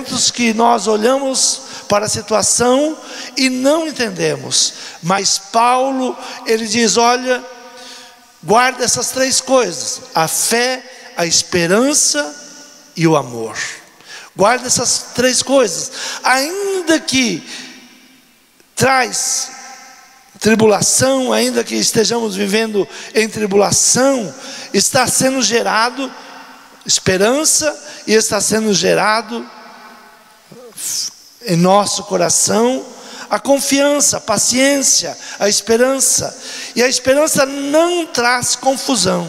momentos que nós olhamos para a situação e não entendemos. Mas Paulo, ele diz: olha, guarda essas três coisas: a fé, a esperança e o amor. Guarda essas três coisas. Ainda que traz tribulação, ainda que estejamos vivendo em tribulação, está sendo gerado esperança e está sendo gerado em nosso coração a confiança, a paciência, a esperança. E a esperança não traz confusão,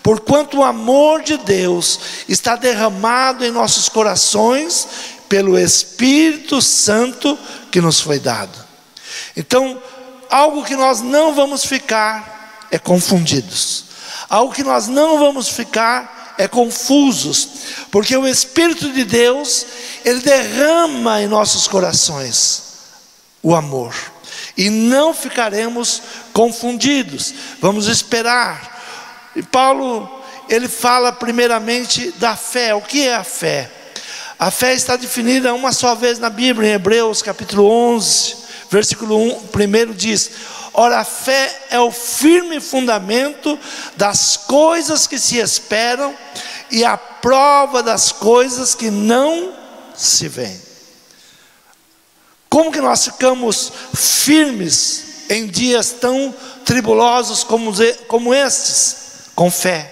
porquanto o amor de Deus está derramado em nossos corações pelo Espírito Santo que nos foi dado. Então, algo que nós não vamos ficar é confundidos. Algo que nós não vamos ficar é confusos, porque o Espírito de Deus, ele derrama em nossos corações o amor, e não ficaremos confundidos. Vamos esperar. E Paulo, ele fala primeiramente da fé. O que é a fé? A fé está definida uma só vez na Bíblia, em Hebreus capítulo 11, versículo 1 diz: ora, a fé é o firme fundamento das coisas que se esperam e a prova das coisas que não se veem. Como que nós ficamos firmes em dias tão tribulosos como estes? Com fé.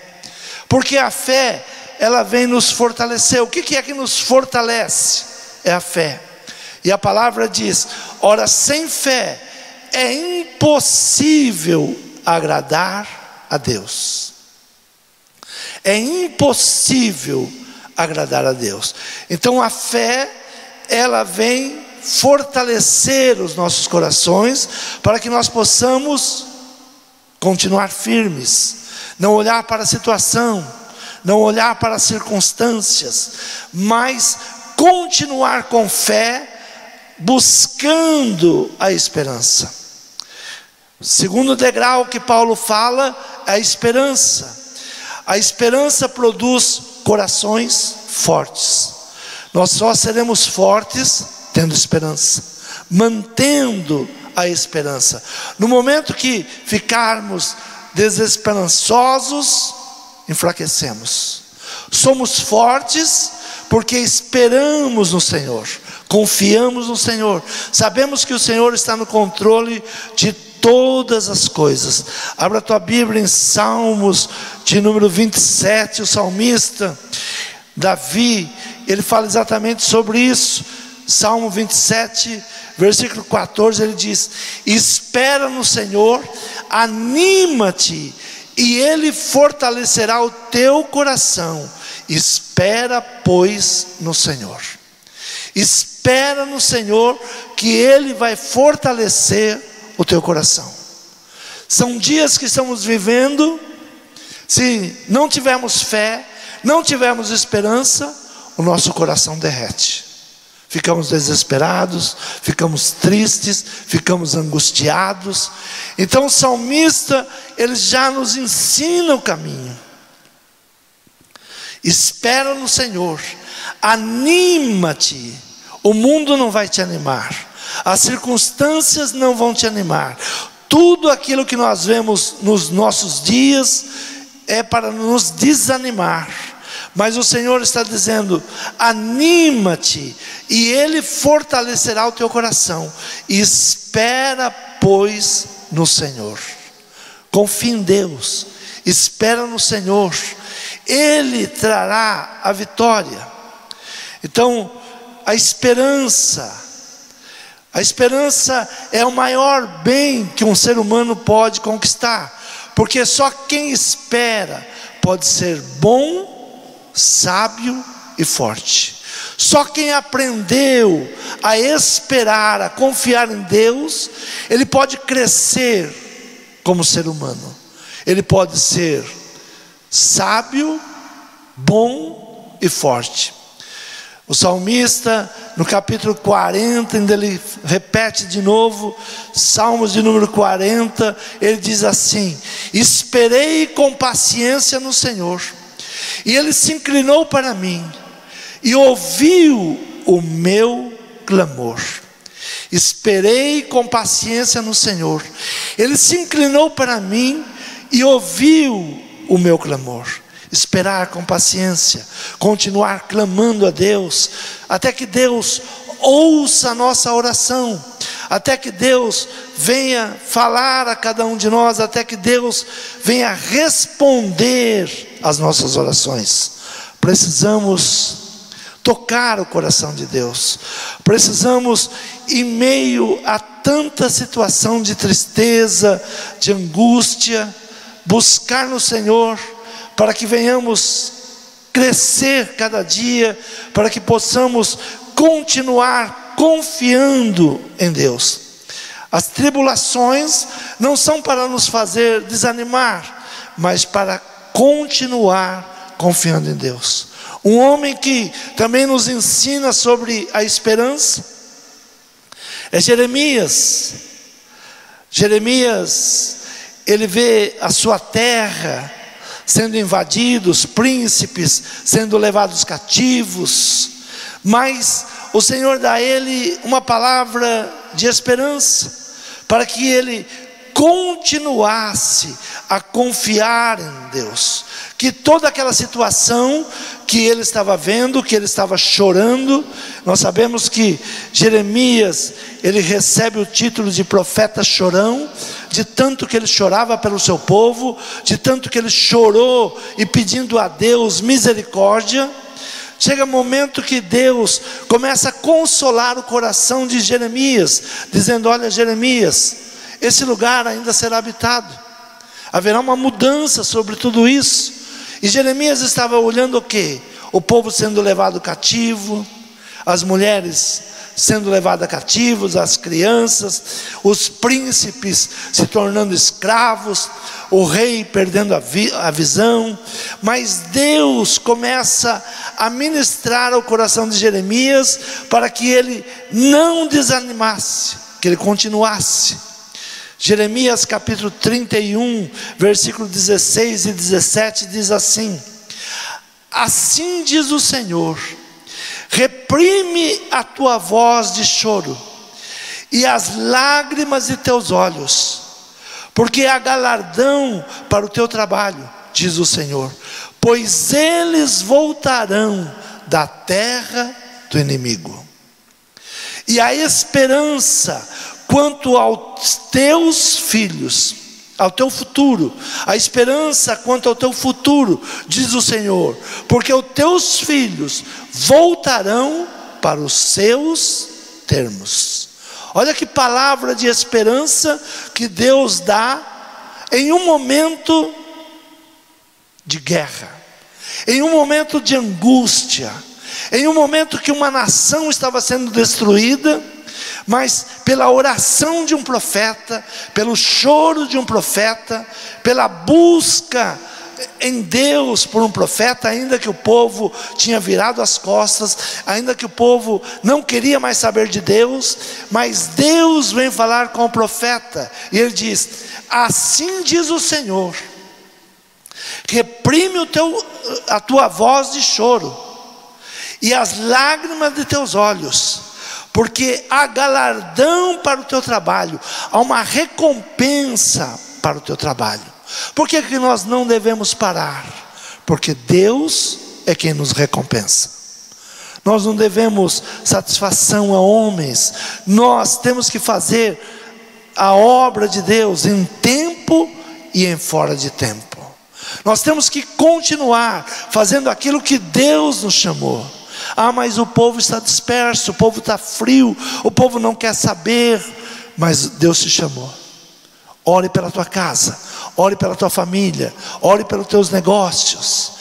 Porque a fé, ela vem nos fortalecer. O que é que nos fortalece? É a fé. E a palavra diz: ora, sem fé é impossível agradar a Deus. É impossível agradar a Deus. Então a fé, ela vem fortalecer os nossos corações, para que nós possamos continuar firmes, não olhar para a situação, não olhar para as circunstâncias, mas continuar com fé, buscando a esperança. O segundo degrau que Paulo fala é a esperança. A esperança produz corações fortes. Nós só seremos fortes tendo esperança, mantendo a esperança. No momento que ficarmos desesperançosos, enfraquecemos. Somos fortes porque esperamos no Senhor, confiamos no Senhor, sabemos que o Senhor está no controle de todas as coisas. Abra a tua Bíblia em Salmos de número 27, o salmista Davi, ele fala exatamente sobre isso. Salmo 27, versículo 14, ele diz: espera no Senhor, anima-te, e Ele fortalecerá o teu coração. Espera, pois, no Senhor. Espera no Senhor, que Ele vai fortalecer o teu coração. São dias que estamos vivendo, se não tivermos fé, não tivermos esperança, o nosso coração derrete. Ficamos desesperados, ficamos tristes, ficamos angustiados. Então o salmista, ele já nos ensina o caminho. Espera no Senhor, anima-te. O mundo não vai te animar, as circunstâncias não vão te animar. Tudo aquilo que nós vemos nos nossos dias é para nos desanimar. Mas o Senhor está dizendo: anima-te, e Ele fortalecerá o teu coração. Espera, pois, no Senhor. Confia em Deus, espera no Senhor, Ele trará a vitória. Então, a esperança é o maior bem que um ser humano pode conquistar, porque só quem espera pode ser bom, sábio e forte. Só quem aprendeu a esperar, a confiar em Deus, ele pode crescer como ser humano. Ele pode ser sábio, bom e forte. O salmista, no capítulo 40, ainda ele repete de novo, Salmos de número 40, ele diz assim: esperei com paciência no Senhor, e Ele se inclinou para mim, e ouviu o meu clamor. Esperei com paciência no Senhor. Ele se inclinou para mim e ouviu o meu clamor. Esperar com paciência, continuar clamando a Deus, até que Deus ouça a nossa oração, até que Deus venha falar a cada um de nós, até que Deus venha responder às nossas orações. Precisamos tocar o coração de Deus. Precisamos, em meio a tanta situação de tristeza, de angústia, buscar no Senhor, para que venhamos crescer cada dia, para que possamos continuar confiando em Deus. As tribulações não são para nos fazer desanimar, mas para continuar confiando em Deus. Um homem que também nos ensina sobre a esperança é Jeremias. Jeremias, ele vê a sua terra sendo invadidos, príncipes sendo levados cativos, mas o Senhor dá a ele uma palavra de esperança, para que ele continuasse a confiar em Deus, que toda aquela situação que ele estava vendo, que ele estava chorando, nós sabemos que Jeremias, ele recebe o título de profeta chorão, de tanto que ele chorava pelo seu povo, de tanto que ele chorou e pedindo a Deus misericórdia. Chega um momento que Deus começa a consolar o coração de Jeremias, dizendo: olha, Jeremias, esse lugar ainda será habitado, haverá uma mudança sobre tudo isso. E Jeremias estava olhando o quê? O povo sendo levado cativo, as mulheres sendo levadas cativos, as crianças, os príncipes se tornando escravos, o rei perdendo a visão. Mas Deus começa a ministrar ao coração de Jeremias, para que ele não desanimasse, que ele continuasse. Jeremias capítulo 31, versículo 16 e 17 diz assim: assim diz o Senhor, reprime a tua voz de choro e as lágrimas de teus olhos, porque há galardão para o teu trabalho, diz o Senhor, pois eles voltarão da terra do inimigo. E a esperança quanto aos teus filhos, ao teu futuro, a esperança quanto ao teu futuro, diz o Senhor, porque os teus filhos voltarão para os seus termos. Olha que palavra de esperança que Deus dá em um momento de guerra, em um momento de angústia, em um momento que uma nação estava sendo destruída, mas pela oração de um profeta, pelo choro de um profeta, pela busca em Deus por um profeta, ainda que o povo tinha virado as costas, ainda que o povo não queria mais saber de Deus, mas Deus vem falar com o profeta, e ele diz: assim diz o Senhor, reprime a tua voz de choro e as lágrimas de teus olhos, porque há galardão para o teu trabalho, há uma recompensa para o teu trabalho. Por que nós não devemos parar? Porque Deus é quem nos recompensa. Nós não devemos satisfação a homens, nós temos que fazer a obra de Deus em tempo e em fora de tempo. Nós temos que continuar fazendo aquilo que Deus nos chamou. Ah, mas o povo está disperso, o povo está frio, o povo não quer saber. Mas Deus te chamou. Ore pela tua casa, ore pela tua família, ore pelos teus negócios.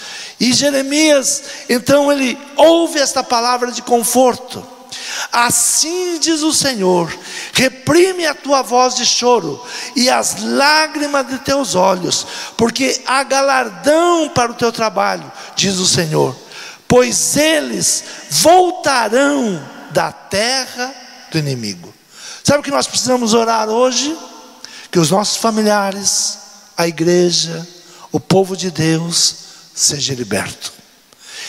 E Jeremias, então ele ouve esta palavra de conforto. Assim diz o Senhor, reprime a tua voz de choro e as lágrimas de teus olhos, porque há galardão para o teu trabalho, diz o Senhor, pois eles voltarão da terra do inimigo. Sabe o que nós precisamos orar hoje? Que os nossos familiares, a igreja, o povo de Deus seja liberto.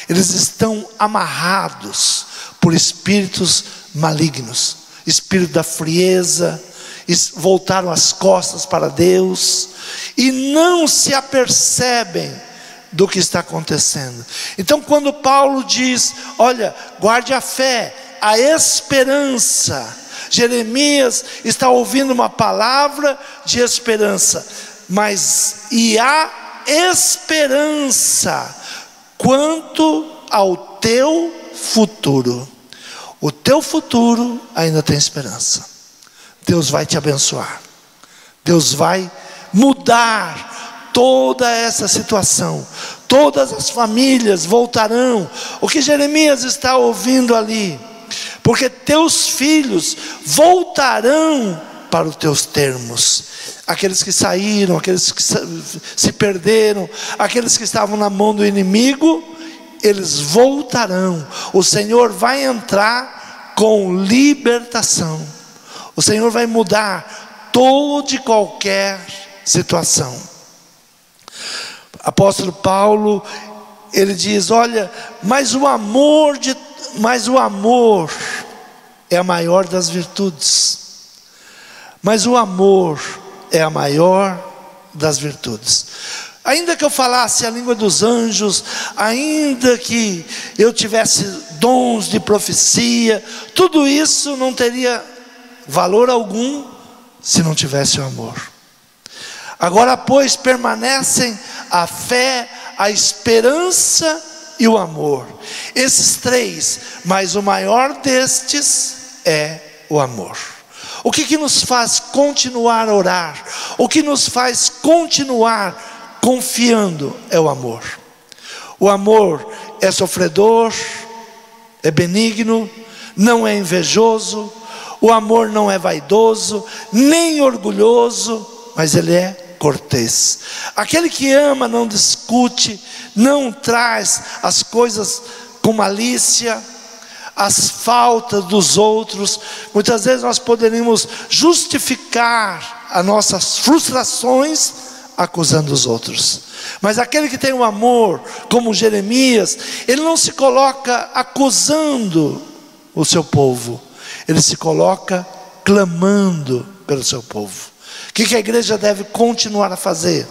Eles estão amarrados por espíritos malignos, espírito da frieza, voltaram as costas para Deus e não se apercebem do que está acontecendo. Então, quando Paulo diz: olha, guarde a fé, a esperança, Jeremias está ouvindo uma palavra de esperança, mas e há esperança quanto ao teu futuro. O teu futuro ainda tem esperança. Deus vai te abençoar. Deus vai mudar toda essa situação. Todas as famílias voltarão. O que Jeremias está ouvindo ali? Porque teus filhos voltarão para os teus termos. Aqueles que saíram, aqueles que se perderam, aqueles que estavam na mão do inimigo, eles voltarão. O Senhor vai entrar com libertação. O Senhor vai mudar toda e qualquer situação. Apóstolo Paulo, ele diz: olha, mas o amor é a maior das virtudes. Mas o amor é a maior das virtudes. Ainda que eu falasse a língua dos anjos, ainda que eu tivesse dons de profecia, tudo isso não teria valor algum se não tivesse o amor. Agora, pois, permanecem a fé, a esperança e o amor. Esses três, mas o maior destes é o amor. O que nos faz continuar a orar? O que nos faz continuar confiando é o amor. O amor é sofredor, é benigno, não é invejoso. O amor não é vaidoso, nem orgulhoso, mas ele é cortês. Aquele que ama não discute, não traz as coisas com malícia, as faltas dos outros. Muitas vezes nós poderíamos justificar as nossas frustrações acusando os outros. Mas aquele que tem um amor, como Jeremias, ele não se coloca acusando o seu povo. Ele se coloca clamando pelo seu povo. O que a igreja deve continuar a fazer?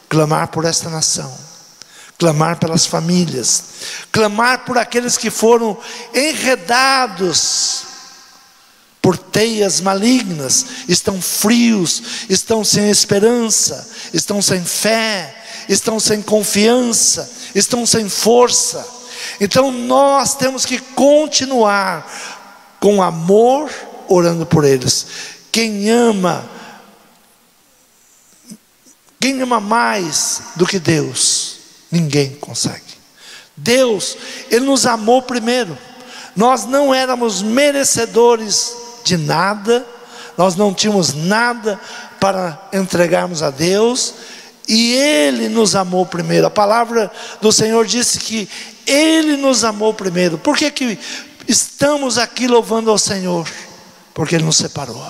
Clamar por esta nação, clamar pelas famílias, clamar por aqueles que foram enredados por teias malignas, estão frios, estão sem esperança, estão sem fé, estão sem confiança, estão sem força. Então nós temos que continuar com amor, orando por eles. Quem ama mais do que Deus, ninguém consegue. Deus, Ele nos amou primeiro. Nós não éramos merecedores de nada, nós não tínhamos nada para entregarmos a Deus, e Ele nos amou primeiro. A palavra do Senhor disse que Ele nos amou primeiro. Por que estamos aqui louvando ao Senhor? Porque Ele nos separou,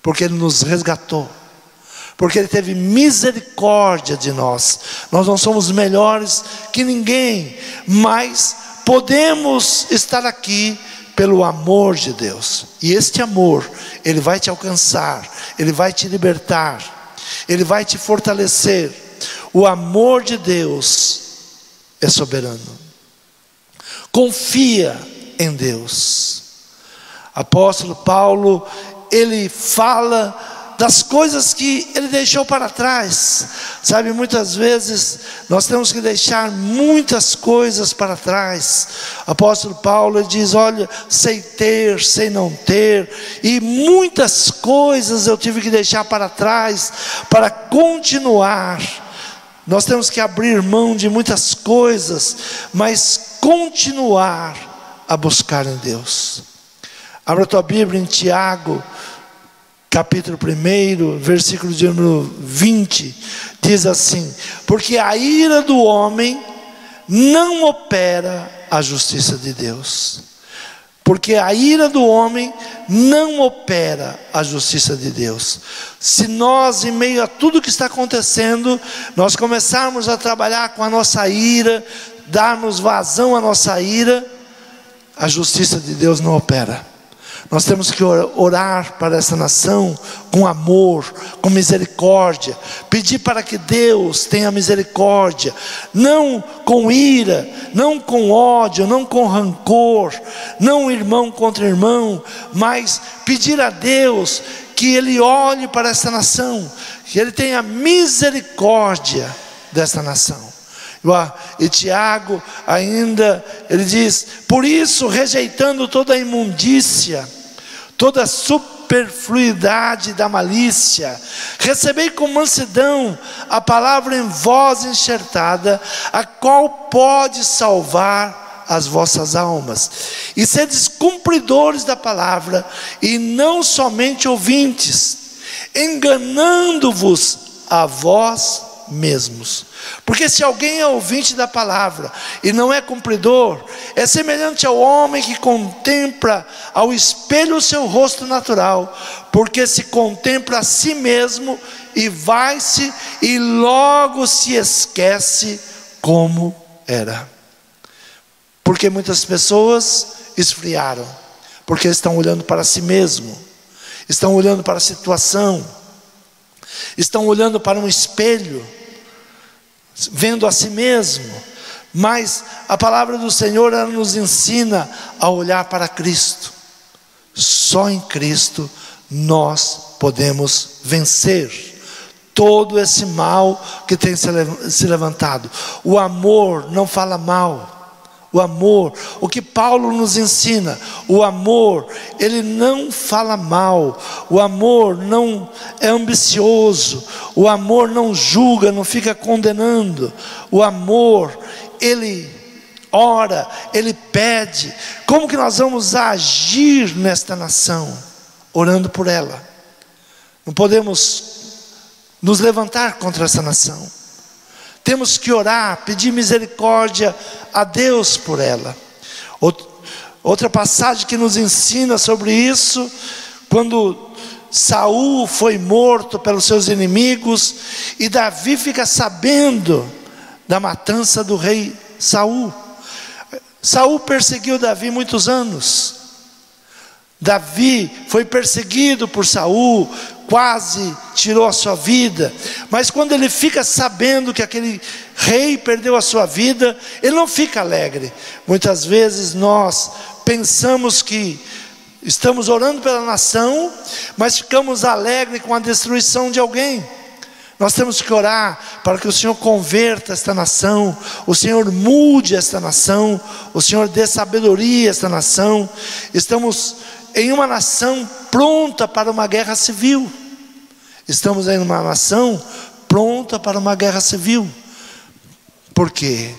porque Ele nos resgatou, porque Ele teve misericórdia de nós. Nós não somos melhores que ninguém, mas podemos estar aqui pelo amor de Deus. E este amor, Ele vai te alcançar, Ele vai te libertar, Ele vai te fortalecer. O amor de Deus é soberano. Confia em Deus. Apóstolo Paulo, ele fala das coisas que ele deixou para trás. Sabe, muitas vezes nós temos que deixar muitas coisas para trás. Apóstolo Paulo, ele diz: olha, sei ter, sei não ter, e muitas coisas eu tive que deixar para trás para continuar. Nós temos que abrir mão de muitas coisas, mas continuar a buscar em Deus. Abra a tua Bíblia em Tiago, capítulo 1, versículo de número 20, diz assim: porque a ira do homem não opera a justiça de Deus. Porque a ira do homem não opera a justiça de Deus. Se nós, em meio a tudo que está acontecendo, nós começarmos a trabalhar com a nossa ira, darmos vazão à nossa ira, a justiça de Deus não opera. Nós temos que orar para essa nação com amor, com misericórdia, pedir para que Deus tenha misericórdia, não com ira, não com ódio, não com rancor, não irmão contra irmão, mas pedir a Deus que Ele olhe para essa nação, que Ele tenha misericórdia dessa nação. E Tiago ainda, ele diz: por isso, rejeitando toda a imundícia, toda a superfluidade da malícia, recebei com mansidão a palavra em vós enxertada, a qual pode salvar as vossas almas, e sedes cumpridores da palavra, e não somente ouvintes, enganando-vos a vós mesmos. Porque se alguém é ouvinte da palavra e não é cumpridor, é semelhante ao homem que contempla ao espelho o seu rosto natural, porque se contempla a si mesmo e vai-se e logo se esquece como era. Porque muitas pessoas esfriaram, porque estão olhando para si mesmo, estão olhando para a situação, estão olhando para um espelho, vendo a si mesmo. Mas a palavra do Senhor, ela nos ensina a olhar para Cristo. Só em Cristo nós podemos vencer todo esse mal que tem se levantado. O amor não fala mal. O amor, o que Paulo nos ensina, o amor, ele não fala mal, o amor não é ambicioso, o amor não julga, não fica condenando, o amor, ele ora, ele pede. Como que nós vamos agir nesta nação? Orando por ela. Não podemos nos levantar contra essa nação. Temos que orar, pedir misericórdia a Deus por ela. Outra passagem que nos ensina sobre isso, quando Saul foi morto pelos seus inimigos, e Davi fica sabendo da matança do rei Saul. Saul perseguiu Davi muitos anos. Davi foi perseguido por Saul, quase tirou a sua vida. Mas quando ele fica sabendo que aquele rei perdeu a sua vida, ele não fica alegre. Muitas vezes nós pensamos que estamos orando pela nação, mas ficamos alegres com a destruição de alguém. Nós temos que orar para que o Senhor converta esta nação, o Senhor mude esta nação, o Senhor dê sabedoria a esta nação. Estamos em uma nação pronta para uma guerra civil. Estamos em uma nação pronta para uma guerra civil. Por quê?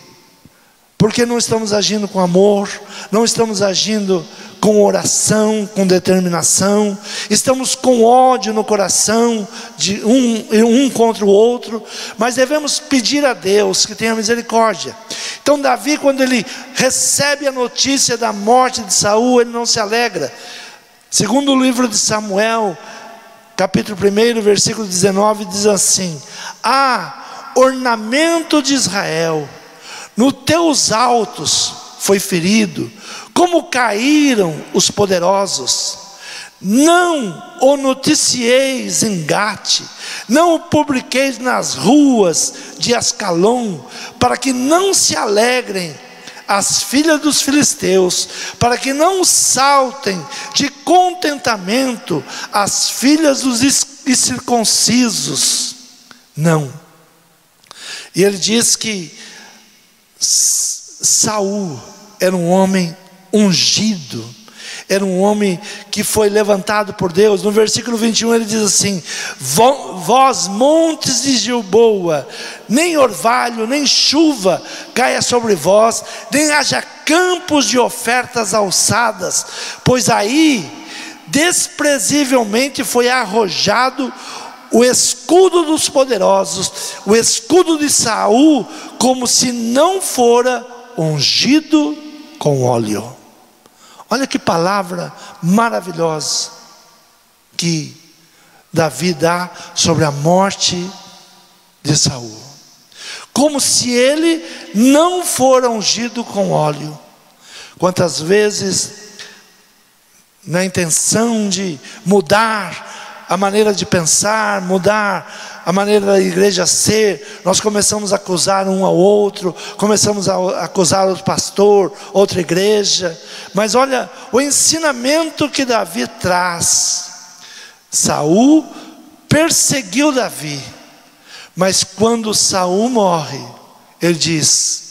Porque não estamos agindo com amor, não estamos agindo com oração, com determinação. Estamos com ódio no coração, de um contra o outro. Mas devemos pedir a Deus que tenha misericórdia. Então Davi, quando ele recebe a notícia da morte de Saul, ele não se alegra. Segundo o livro de Samuel, capítulo 1, versículo 19, diz assim: ah, ornamento de Israel, nos teus altos foi ferido, como caíram os poderosos. Não o noticieis em Gate, não o publiqueis nas ruas de Ascalon, para que não se alegrem as filhas dos filisteus, para que não saltem de contentamento as filhas dos incircuncisos. Não. E ele diz que Saul era um homem ungido, era um homem que foi levantado por Deus. No versículo 21 ele diz assim: vós montes de Gilboa, nem orvalho, nem chuva caia sobre vós, nem haja campos de ofertas alçadas, pois aí desprezivelmente foi arrojado o escudo dos poderosos, o escudo de Saul, como se não fora ungido com óleo. Olha que palavra maravilhosa que Davi dá sobre a morte de Saul. Como se ele não fora ungido com óleo, Quantas vezes, na intenção de mudar a maneira de pensar, mudar a maneira da igreja ser, nós começamos a acusar um ao outro, começamos a acusar outro pastor, outra igreja. Mas olha o ensinamento que Davi traz. Saul perseguiu Davi, mas quando Saul morre, ele diz: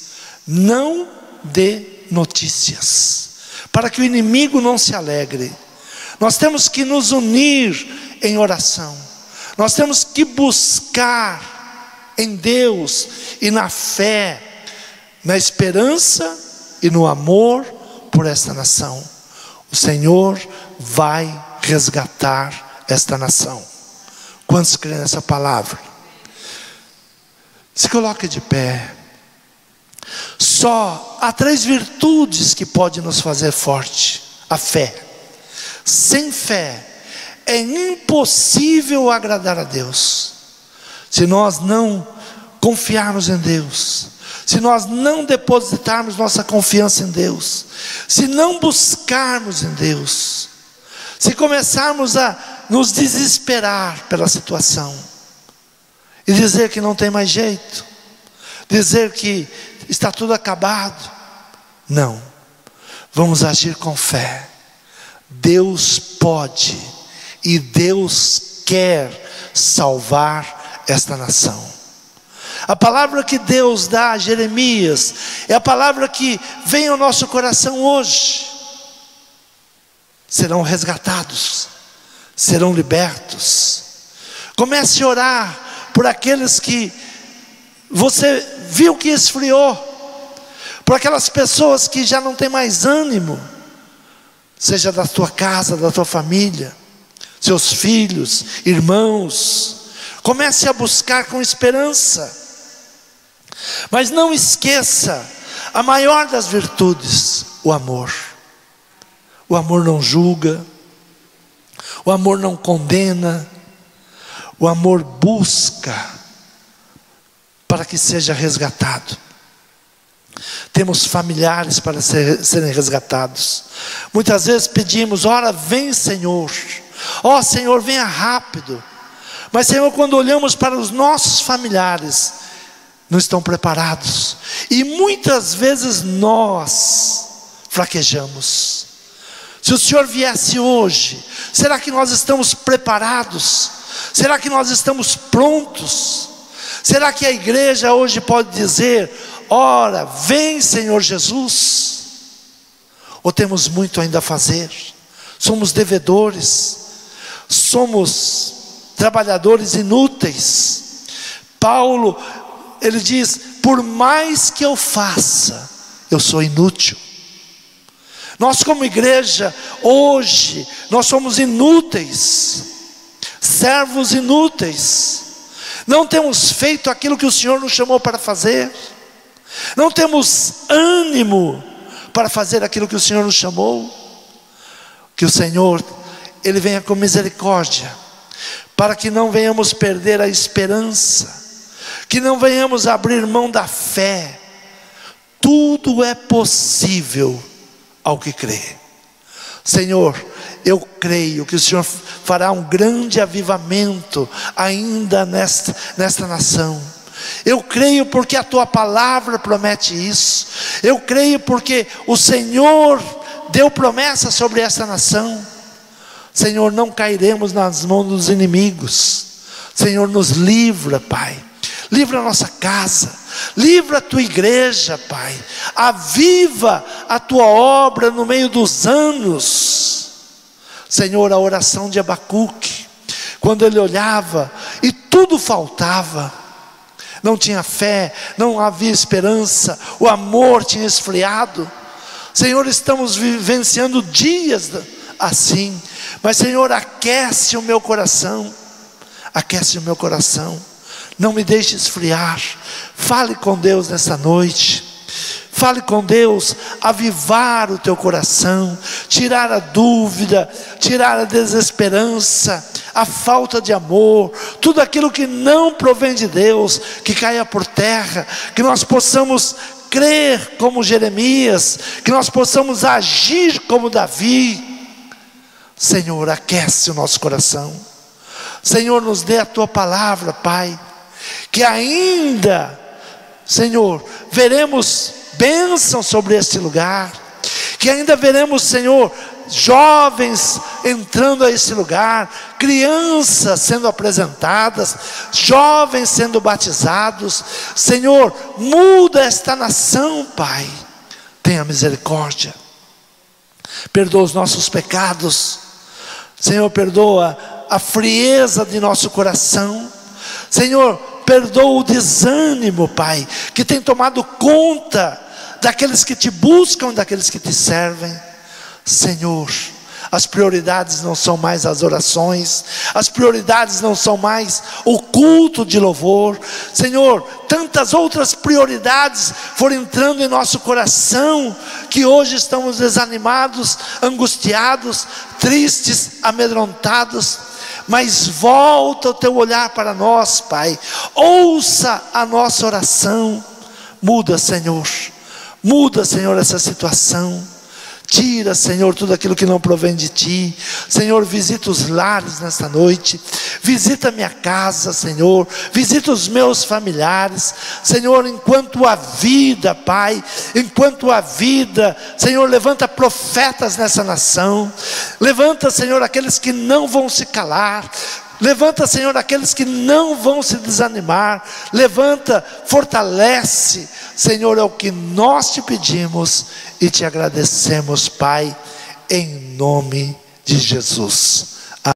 não dê notícias, para que o inimigo não se alegre. Nós temos que nos unir em oração, nós temos que buscar em Deus e na fé, na esperança e no amor por esta nação. O Senhor vai resgatar esta nação. Quantos creem nessa palavra? Se coloque de pé. Só há 3 virtudes que podem nos fazer forte: a fé. Sem fé é impossível agradar a Deus. Se nós não confiarmos em Deus, se nós não depositarmos nossa confiança em Deus, se não buscarmos em Deus, se começarmos a nos desesperar pela situação e dizer que não tem mais jeito, dizer que está tudo acabado, não, vamos agir com fé. Deus pode e Deus quer salvar esta nação. A palavra que Deus dá a Jeremias é a palavra que vem ao nosso coração hoje. Serão resgatados, serão libertos. Comece a orar por aqueles que você viu que esfriou, por aquelas pessoas que já não têm mais ânimo, seja da tua casa, da tua família, seus filhos, irmãos. Comece a buscar com esperança, mas não esqueça a maior das virtudes: o amor. O amor não julga, o amor não condena, o amor busca para que seja resgatado. Temos familiares para serem resgatados. Muitas vezes pedimos: ora, vem Senhor, ó Senhor, venha rápido. Mas Senhor, quando olhamos para os nossos familiares, não estão preparados, e muitas vezes nós fraquejamos. Se o Senhor viesse hoje, será que nós estamos preparados? Será que nós estamos prontos? Será que a igreja hoje pode dizer: ora, vem Senhor Jesus? Ou temos muito ainda a fazer? Somos devedores, somos trabalhadores inúteis. Paulo, ele diz: por mais que eu faça, eu sou inútil. Nós como igreja, hoje, nós somos inúteis, servos inúteis. Não temos feito aquilo que o Senhor nos chamou para fazer. Não temos ânimo para fazer aquilo que o Senhor nos chamou. Que o Senhor, Ele venha com misericórdia, para que não venhamos perder a esperança, que não venhamos abrir mão da fé. Tudo é possível ao que crê. Senhor, eu creio que o Senhor fará um grande avivamento ainda nesta nação. Eu creio porque a Tua palavra promete isso. Eu creio porque o Senhor deu promessa sobre esta nação. Senhor, não cairemos nas mãos dos inimigos. Senhor, nos livra, Pai. Livra a nossa casa, livra a Tua igreja, Pai. Aviva a Tua obra no meio dos anos. Senhor, a oração de Abacuque, quando ele olhava e tudo faltava, não tinha fé, não havia esperança, o amor tinha esfriado. Senhor, estamos vivenciando dias assim, mas Senhor, aquece o meu coração, aquece o meu coração. Não me deixe esfriar. Fale com Deus nessa noite. Fale com Deus, avivar o teu coração, tirar a dúvida, tirar a desesperança, a falta de amor, tudo aquilo que não provém de Deus, que caia por terra, que nós possamos crer como Jeremias, que nós possamos agir como Davi. Senhor, aquece o nosso coração. Senhor, nos dê a tua palavra, Pai, que ainda, Senhor, veremos bênção sobre este lugar, que ainda veremos, Senhor, jovens entrando a esse lugar, crianças sendo apresentadas, jovens sendo batizados. Senhor, muda esta nação, Pai, tenha misericórdia, perdoa os nossos pecados, Senhor, perdoa a frieza de nosso coração, Senhor, perdoa o desânimo, Pai, que tem tomado conta daqueles que te buscam, daqueles que te servem. Senhor, as prioridades não são mais as orações, as prioridades não são mais o culto de louvor. Senhor, tantas outras prioridades foram entrando em nosso coração, que hoje estamos desanimados, angustiados, tristes, amedrontados. Mas volta o teu olhar para nós, Pai, ouça a nossa oração, muda, Senhor, essa situação. Tira, Senhor, tudo aquilo que não provém de Ti. Senhor, visita os lares nesta noite, visita a minha casa, Senhor, visita os meus familiares, Senhor, enquanto há vida, Pai, enquanto há vida, Senhor, levanta profetas nessa nação, levanta, Senhor, aqueles que não vão se calar, levanta, Senhor, aqueles que não vão se desanimar, levanta, fortalece, Senhor, é o que nós te pedimos e te agradecemos, Pai, em nome de Jesus.